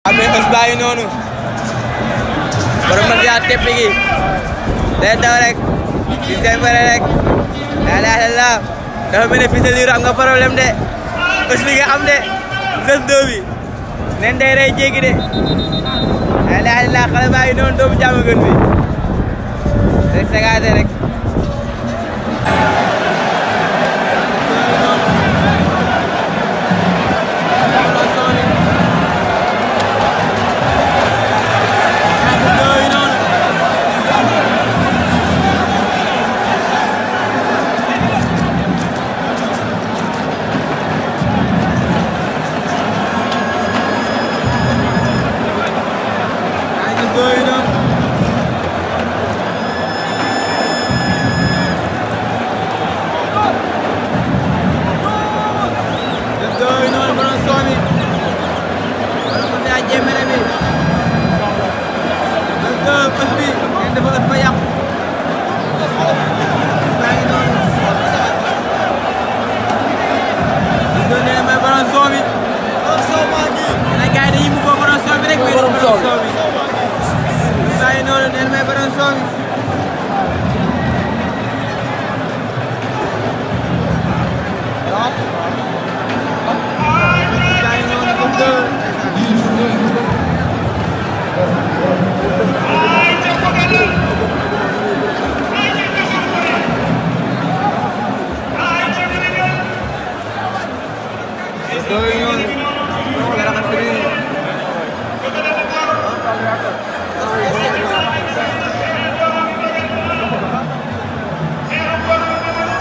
amee ës bàyyi noonu borom ma fiyaa tepp gi day daw rek di sembare rek laa ilaaha illallaah dafa mel ne Fils de Lirou am nga problème de ës bi nga am de ës doo bi nen day rey jéggi de laa ilaaha illallaah xale bàyyi noonu doomu jàmm gën bi day segaate rek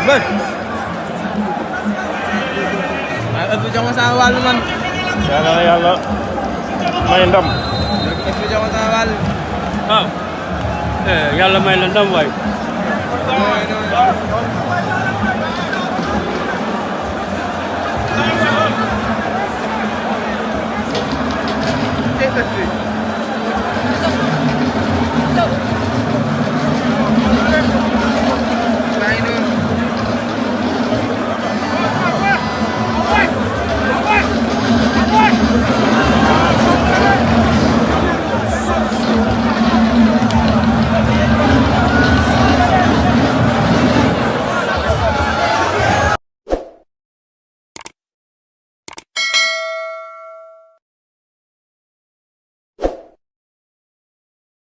bër waaye ëpp jox ma sama wàll man yàlla na yàlla may ndam ëpp jox ma sama wàll yàlla may la ndam waay